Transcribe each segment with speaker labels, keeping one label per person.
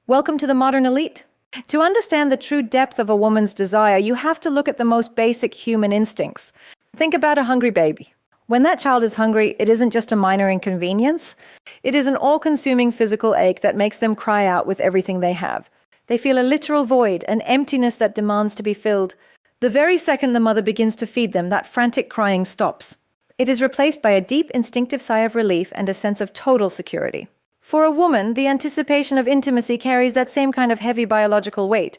Speaker 1: Welcome to the modern elite. To understand the true depth of a woman's desire, you have to look at the most basic human instincts. Think about a hungry baby. When that child is hungry, it isn't just a minor inconvenience. It is an all-consuming physical ache that makes them cry out with everything they have. They feel a literal void, an emptiness that demands to be filled. The very second the mother begins to feed them, that frantic crying stops. It is replaced by a deep instinctive sigh of relief and a sense of total security. For a woman, the anticipation of intimacy carries that same kind of heavy biological weight.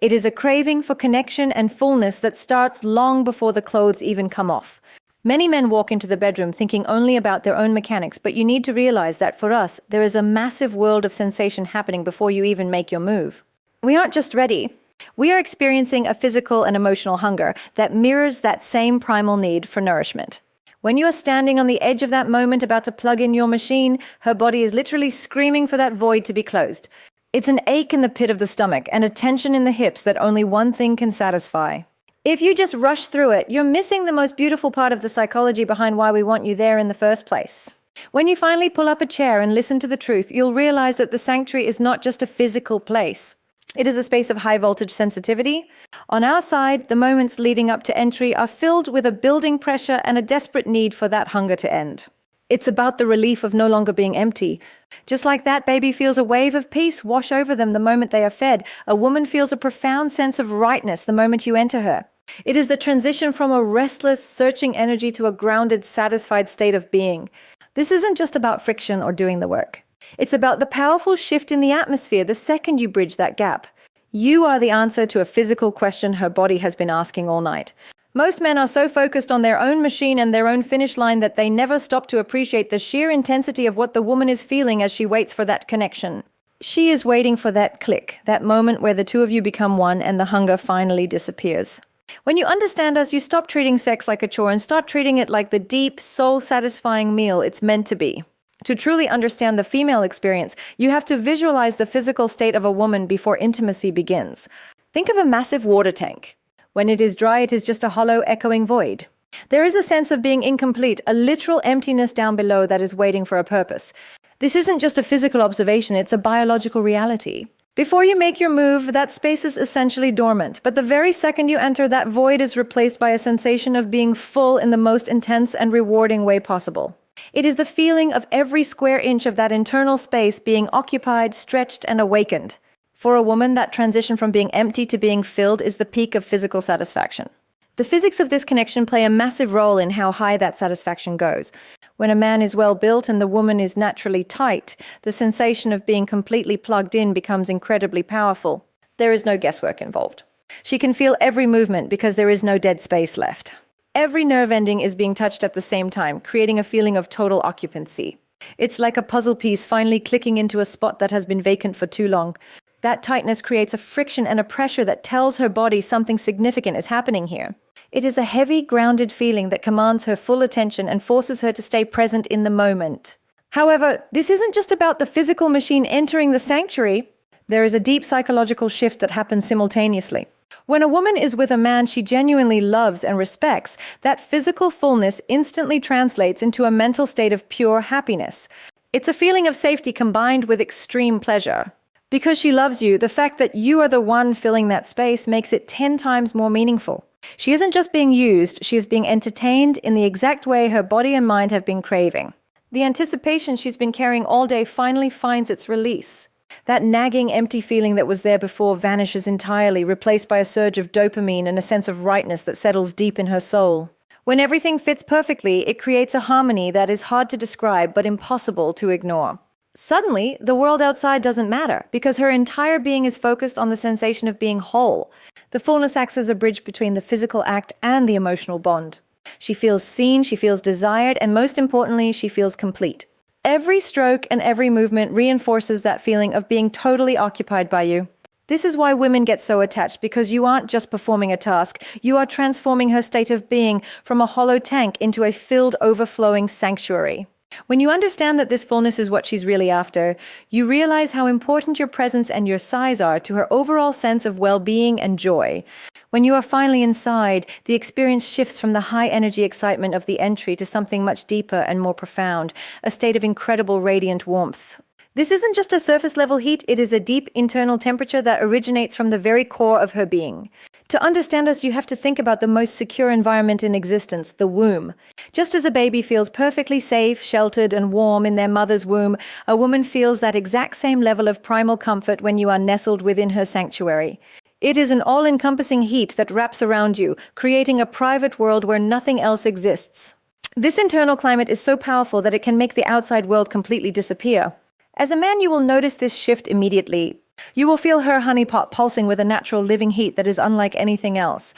Speaker 1: It is a craving for connection and fullness that starts long before the clothes even come off. Many men walk into the bedroom thinking only about their own mechanics, but you need to realize that for us, there is a massive world of sensation happening before you even make your move. We aren't just ready. We are experiencing a physical and emotional hunger that mirrors that same primal need for nourishment. When you are standing on the edge of that moment about to plug in your machine, her body is literally screaming for that void to be closed. It's an ache in the pit of the stomach and a tension in the hips that only one thing can satisfy. If you just rush through it, you're missing the most beautiful part of the psychology behind why we want you there in the first place. When you finally pull up a chair and listen to the truth, you'll realize that the sanctuary is not just a physical place. It is a space of high-voltage sensitivity. On our side, the moments leading up to entry are filled with a building pressure and a desperate need for that hunger to end. It's about the relief of no longer being empty. Just like that baby feels a wave of peace wash over them the moment they are fed, a woman feels a profound sense of rightness the moment you enter her. It is the transition from a restless, searching energy to a grounded, satisfied state of being. This isn't just about friction or doing the work. It's about the powerful shift in the atmosphere the second you bridge that gap. You are the answer to a physical question her body has been asking all night. Most men are so focused on their own machine and their own finish line that they never stop to appreciate the sheer intensity of what the woman is feeling as she waits for that connection. She is waiting for that click, that moment where the two of you become one and the hunger finally disappears. When you understand us, you stop treating sex like a chore and start treating it like the deep, soul-satisfying meal it's meant to be. To truly understand the female experience, you have to visualize the physical state of a woman before intimacy begins. Think of a massive water tank. When it is dry, it is just a hollow, echoing void. There is a sense of being incomplete, a literal emptiness down below that is waiting for a purpose. This isn't just a physical observation, it's a biological reality. Before you make your move, that space is essentially dormant, but the very second you enter, that void is replaced by a sensation of being full in the most intense and rewarding way possible. It is the feeling of every square inch of that internal space being occupied, stretched, and awakened. For a woman, that transition from being empty to being filled is the peak of physical satisfaction. The physics of this connection play a massive role in how high that satisfaction goes. When a man is well built and the woman is naturally tight, the sensation of being completely plugged in becomes incredibly powerful. There is no guesswork involved. She can feel every movement because there is no dead space left. Every nerve ending is being touched at the same time, creating a feeling of total occupancy. It's like a puzzle piece finally clicking into a spot that has been vacant for too long. That tightness creates a friction and a pressure that tells her body something significant is happening here. It is a heavy, grounded feeling that commands her full attention and forces her to stay present in the moment. However, this isn't just about the physical machine entering the sanctuary. There is a deep psychological shift that happens simultaneously. When a woman is with a man she genuinely loves and respects, that physical fullness instantly translates into a mental state of pure happiness. It's a feeling of safety combined with extreme pleasure. Because she loves you, the fact that you are the one filling that space makes it 10 times more meaningful. She isn't just being used, she is being entertained in the exact way her body and mind have been craving. The anticipation she's been carrying all day finally finds its release. That nagging, empty feeling that was there before vanishes entirely, replaced by a surge of dopamine and a sense of rightness that settles deep in her soul. When everything fits perfectly, it creates a harmony that is hard to describe but impossible to ignore. Suddenly, the world outside doesn't matter, because her entire being is focused on the sensation of being whole. The fullness acts as a bridge between the physical act and the emotional bond. She feels seen, she feels desired, and most importantly, she feels complete. Every stroke and every movement reinforces that feeling of being totally occupied by you. This is why women get so attached, because you aren't just performing a task, you are transforming her state of being from a hollow tank into a filled, overflowing sanctuary. When you understand that this fullness is what she's really after, you realize how important your presence and your size are to her overall sense of well-being and joy. When you are finally inside, the experience shifts from the high-energy excitement of the entry to something much deeper and more profound, a state of incredible radiant warmth. This isn't just a surface level heat, it is a deep internal temperature that originates from the very core of her being. To understand us, you have to think about the most secure environment in existence, the womb. Just as a baby feels perfectly safe, sheltered, and warm in their mother's womb, a woman feels that exact same level of primal comfort when you are nestled within her sanctuary. It is an all-encompassing heat that wraps around you, creating a private world where nothing else exists. This internal climate is so powerful that it can make the outside world completely disappear. As a man, you will notice this shift immediately. You will feel her honeypot pulsing with a natural living heat that is unlike anything else.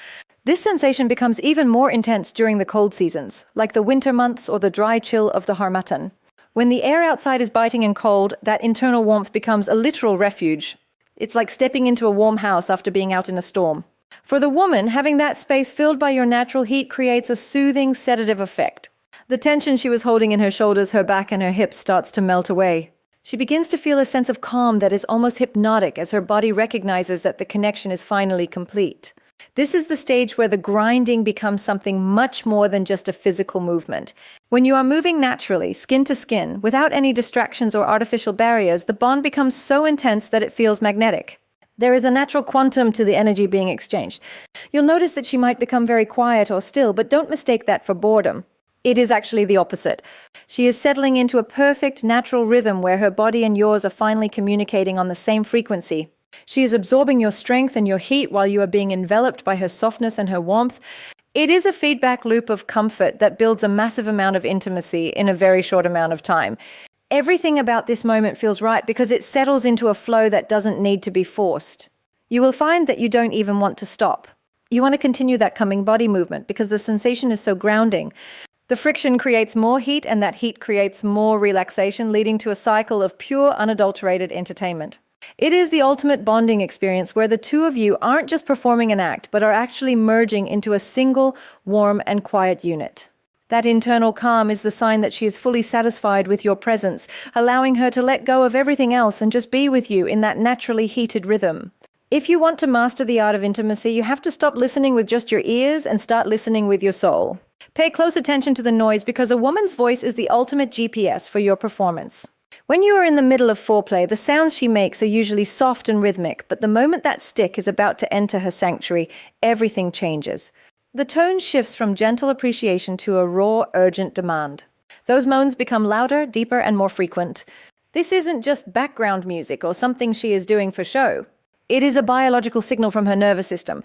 Speaker 1: This sensation becomes even more intense during the cold seasons, like the winter months or the dry chill of the harmattan. When the air outside is biting and cold, that internal warmth becomes a literal refuge. It's like stepping into a warm house after being out in a storm. For the woman, having that space filled by your natural heat creates a soothing, sedative effect. The tension she was holding in her shoulders, her back, and her hips starts to melt away. She begins to feel a sense of calm that is almost hypnotic as her body recognizes that the connection is finally complete. This is the stage where the grinding becomes something much more than just a physical movement. When you are moving naturally, skin to skin, without any distractions or artificial barriers, the bond becomes so intense that it feels magnetic. There is a natural quantum to the energy being exchanged. You'll notice that she might become very quiet or still, but don't mistake that for boredom. It is actually the opposite. She is settling into a perfect, natural rhythm where her body and yours are finally communicating on the same frequency. She is absorbing your strength and your heat while you are being enveloped by her softness and her warmth. It is a feedback loop of comfort that builds a massive amount of intimacy in a very short amount of time. Everything about this moment feels right because it settles into a flow that doesn't need to be forced. You will find that you don't even want to stop. You want to continue that coming body movement because the sensation is so grounding. The friction creates more heat, and that heat creates more relaxation, leading to a cycle of pure, unadulterated entertainment. It is the ultimate bonding experience where the two of you aren't just performing an act, but are actually merging into a single, warm, and quiet unit. That internal calm is the sign that she is fully satisfied with your presence, allowing her to let go of everything else and just be with you in that naturally heated rhythm. If you want to master the art of intimacy, you have to stop listening with just your ears and start listening with your soul. Pay close attention to the noise because a woman's voice is the ultimate GPS for your performance. When you are in the middle of foreplay, the sounds she makes are usually soft and rhythmic, but the moment that stick is about to enter her sanctuary, everything changes. The tone shifts from gentle appreciation to a raw, urgent demand. Those moans become louder, deeper, and more frequent. This isn't just background music or something she is doing for show. It is a biological signal from her nervous system.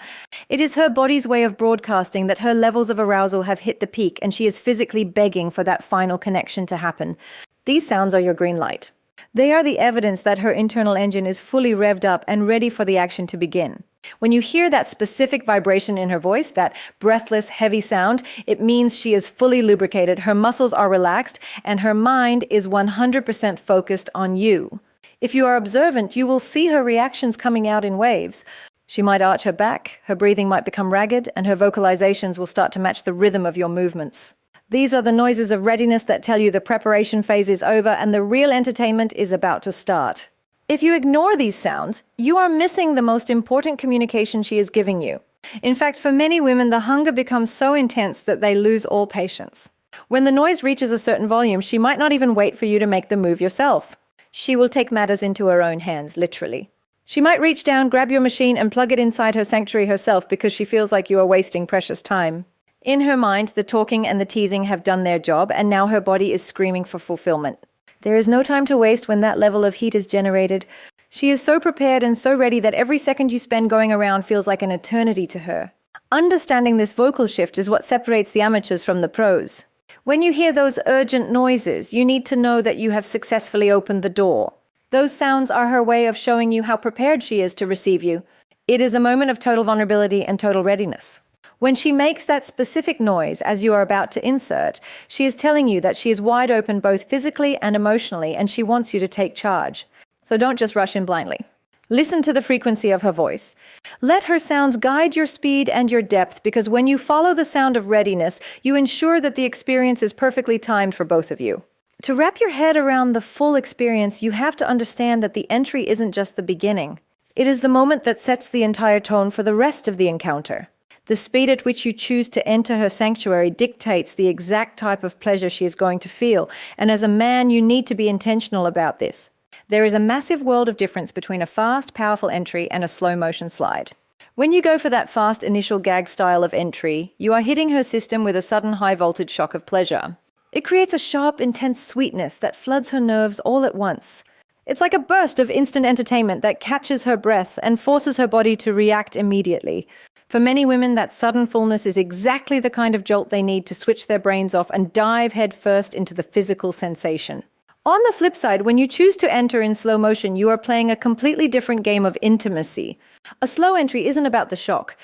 Speaker 1: It is her body's way of broadcasting that her levels of arousal have hit the peak and she is physically begging for that final connection to happen. These sounds are your green light. They are the evidence that her internal engine is fully revved up and ready for the action to begin. When you hear that specific vibration in her voice, that breathless, heavy sound, it means she is fully lubricated, her muscles are relaxed, and her mind is 100% focused on you. If you are observant, you will see her reactions coming out in waves. She might arch her back, her breathing might become ragged, and her vocalizations will start to match the rhythm of your movements. These are the noises of readiness that tell you the preparation phase is over and the real entertainment is about to start. If you ignore these sounds, you are missing the most important communication she is giving you. In fact, for many women, the hunger becomes so intense that they lose all patience. When the noise reaches a certain volume, she might not even wait for you to make the move yourself. She will take matters into her own hands, literally. She might reach down, grab your machine, and plug it inside her sanctuary herself because she feels like you are wasting precious time. In her mind, the talking and the teasing have done their job, and now her body is screaming for fulfillment. There is no time to waste when that level of heat is generated. She is so prepared and so ready that every second you spend going around feels like an eternity to her. Understanding this vocal shift is what separates the amateurs from the pros. When you hear those urgent noises, you need to know that you have successfully opened the door. Those sounds are her way of showing you how prepared she is to receive you. It is a moment of total vulnerability and total readiness. When she makes that specific noise as you are about to insert, she is telling you that she is wide open both physically and emotionally, and she wants you to take charge. So don't just rush in blindly. Listen to the frequency of her voice. Let her sounds guide your speed and your depth, because when you follow the sound of readiness, you ensure that the experience is perfectly timed for both of you. To wrap your head around the full experience, you have to understand that the entry isn't just the beginning. It is the moment that sets the entire tone for the rest of the encounter. The speed at which you choose to enter her sanctuary dictates the exact type of pleasure she is going to feel, and as a man, you need to be intentional about this. There is a massive world of difference between a fast, powerful entry and a slow motion slide. When you go for that fast initial gag style of entry, you are hitting her system with a sudden high voltage shock of pleasure. It creates a sharp, intense sweetness that floods her nerves all at once. It's like a burst of instant entertainment that catches her breath and forces her body to react immediately. For many women, that sudden fullness is exactly the kind of jolt they need to switch their brains off and dive headfirst into the physical sensation. On the flip side, when you choose to enter in slow motion, you are playing a completely different game of intimacy. A slow entry isn't about the shock.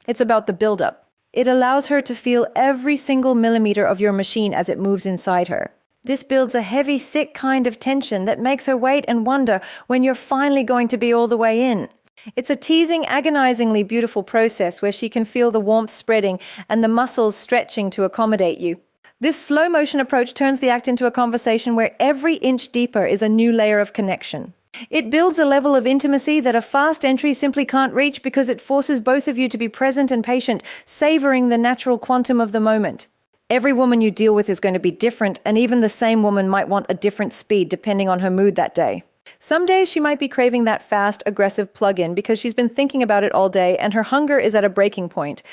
Speaker 1: It's about the build-up. It allows her to feel every single millimeter of your machine as it moves inside her. This builds a heavy, thick kind of tension that makes her wait and wonder when you're finally going to be all the way in. It's a teasing, agonizingly beautiful process where she can feel the warmth spreading and the muscles stretching to accommodate you. This slow motion approach turns the act into a conversation where every inch deeper is a new layer of connection. It builds a level of intimacy that a fast entry simply can't reach because it forces both of you to be present and patient, savoring the natural quantum of the moment. Every woman you deal with is going to be different, and even the same woman might want a different speed depending on her mood that day. Some days she might be craving that fast, aggressive plug-in because she's been thinking about it all day and her hunger is at a breaking point.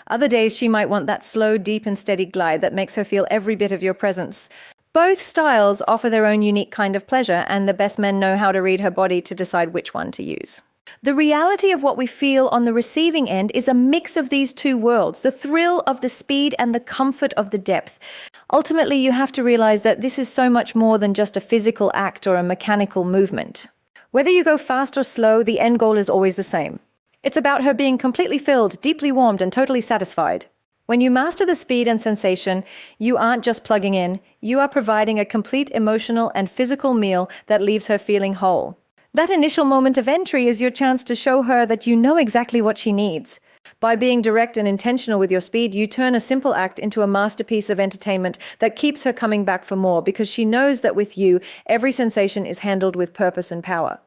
Speaker 1: Other days she might want that slow, deep and steady glide that makes her feel every bit of your presence. Both styles offer their own unique kind of pleasure, and the best men know how to read her body to decide which one to use. The reality of what we feel on the receiving end is a mix of these two worlds, the thrill of the speed and the comfort of the depth. Ultimately, you have to realize that this is so much more than just a physical act or a mechanical movement. Whether you go fast or slow, the end goal is always the same. It's about her being completely filled, deeply warmed, and totally satisfied. When you master the speed and sensation, you aren't just plugging in, you are providing a complete emotional and physical meal that leaves her feeling whole. That initial moment of entry is your chance to show her that you know exactly what she needs. By being direct and intentional with your speed, you turn a simple act into a masterpiece of entertainment that keeps her coming back for more because she knows that with you, every sensation is handled with purpose and power.